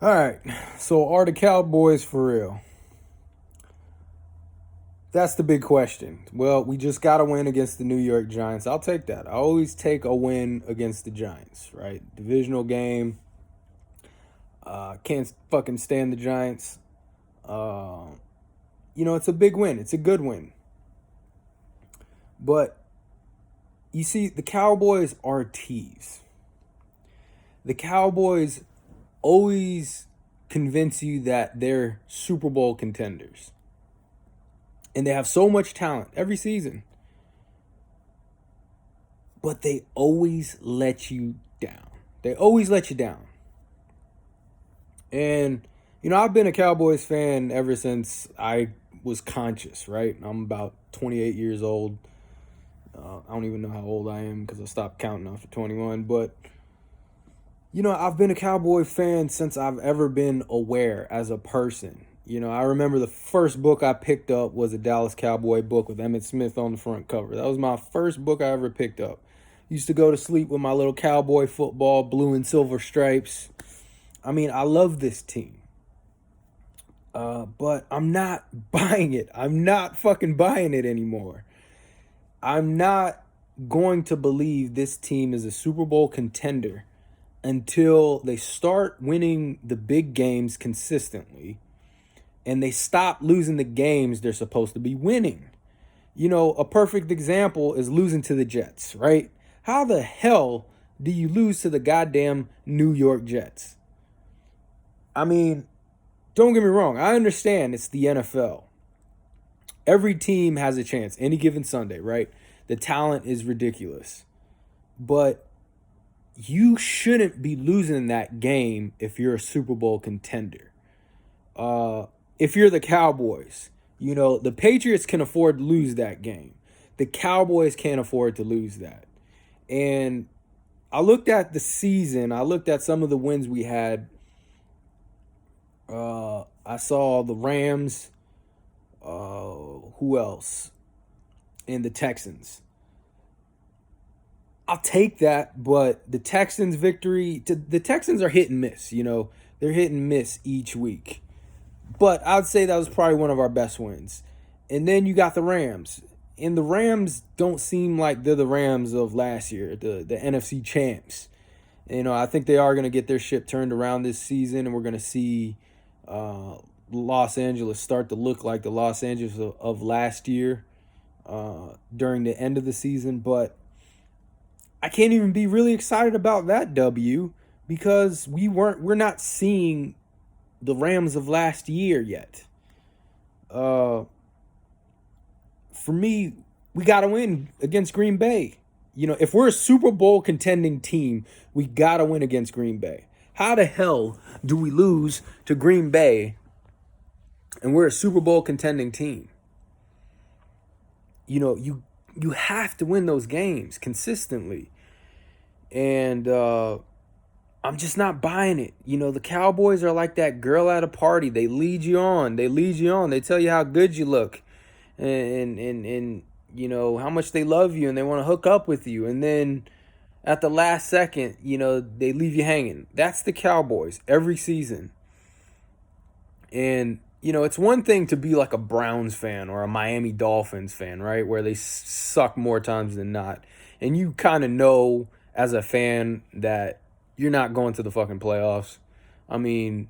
All right. So are the Cowboys for real? That's the big question. Well, we just got a win against the New York Giants. I'll take that. I always take a win against the Giants, right? Divisional game. Can't fucking stand the Giants. Uh, it's a big win. It's a good win. But you see, the Cowboys are teas. The Cowboys always convince you that they're Super Bowl contenders. And they have so much talent every season. But they always let you down. They always let you down. And, I've been a Cowboys fan ever since I was conscious, right? I'm about 28 years old. I don't even know how old I am because I stopped counting after 21. But, I've been a Cowboy fan since I've ever been aware as a person. I remember the first book I picked up was a Dallas Cowboy book with Emmitt Smith on the front cover. That was my first book I ever picked up. Used to go to sleep with my little Cowboy football, blue and silver stripes. I mean, I love this team. But I'm not buying it. I'm not fucking buying it anymore. I'm not going to believe this team is a Super Bowl contender until they start winning the big games consistently and they stop losing the games they're supposed to be winning. A perfect example is losing to the Jets, right? How the hell do you lose to the goddamn New York Jets? I mean, don't get me wrong. I understand it's the NFL. Every team has a chance any given Sunday, right? The talent is ridiculous. But you shouldn't be losing that game if you're a Super Bowl contender. If you're the Cowboys, the Patriots can afford to lose that game. The Cowboys can't afford to lose that. And I looked at the season. I looked at some of the wins we had. I saw the Rams. Who else? And the Texans. I'll take that, but the Texans' victory, the Texans are hit and miss. They're hit and miss each week. But I'd say that was probably one of our best wins. And then you got the Rams. And the Rams don't seem like they're the Rams of last year, the NFC champs. I think they are going to get their ship turned around this season, and we're going to see Los Angeles start to look like the Los Angeles of last year during the end of the season. But I can't even be really excited about that W because we're not seeing the Rams of last year yet. For me, we got to win against Green Bay. If we're a Super Bowl contending team, we got to win against Green Bay. How the hell do we lose to Green Bay and we're a Super Bowl contending team? You have to win those games consistently. And I'm just not buying it. The Cowboys are like that girl at a party. They lead you on. They lead you on. They tell you how good you look and how much they love you and they want to hook up with you. And then at the last second, they leave you hanging. That's the Cowboys every season. And it's one thing to be like a Browns fan or a Miami Dolphins fan, right? Where they suck more times than not. And you kind of know as a fan that you're not going to the fucking playoffs. I mean,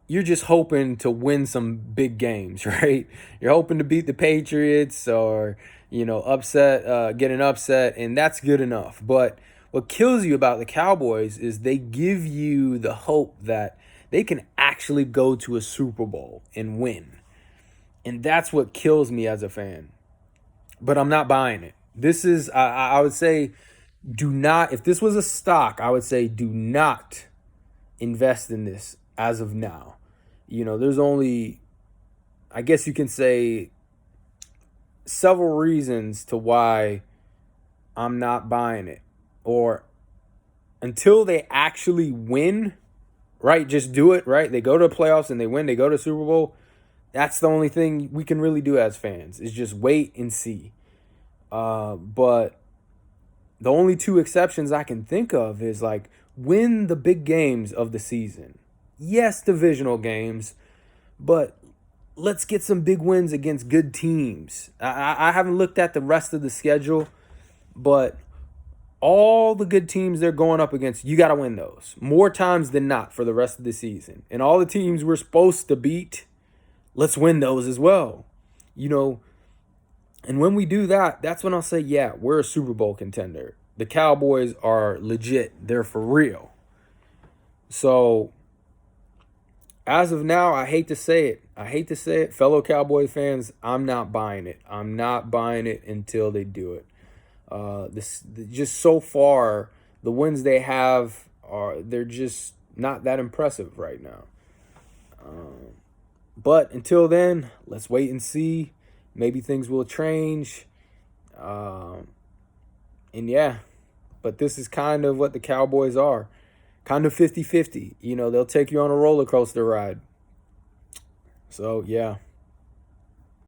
you're just hoping to win some big games, right? You're hoping to beat the Patriots or, get an upset, and that's good enough. But what kills you about the Cowboys is they give you the hope that they can actually go to a Super Bowl and win. And that's what kills me as a fan. But I'm not buying it. This is, I would say, do not, if this was a stock, I would say do not invest in this as of now. There's only, I guess you can say, several reasons to why I'm not buying it. Or until they actually win, right? Just do it, right? They go to the playoffs and they win, they go to Super Bowl. That's the only thing we can really do as fans is just wait and see. But the only two exceptions I can think of is like win the big games of the season. Yes, divisional games, but let's get some big wins against good teams. I haven't looked at the rest of the schedule, but all the good teams they're going up against, you got to win those more times than not for the rest of the season. And all the teams we're supposed to beat, let's win those as well. You know, and when we do that, that's when I'll say, yeah, we're a Super Bowl contender. The Cowboys are legit. They're for real. So as of now, I hate to say it. I hate to say it, fellow Cowboy fans, I'm not buying it. I'm not buying it until they do it. This just so far, the wins they have they're just not that impressive right now. But until then, let's wait and see. Maybe things will change. And yeah, but this is kind of what the Cowboys are. Kind of 50-50. You know, they'll take you on a roller coaster ride. So, yeah.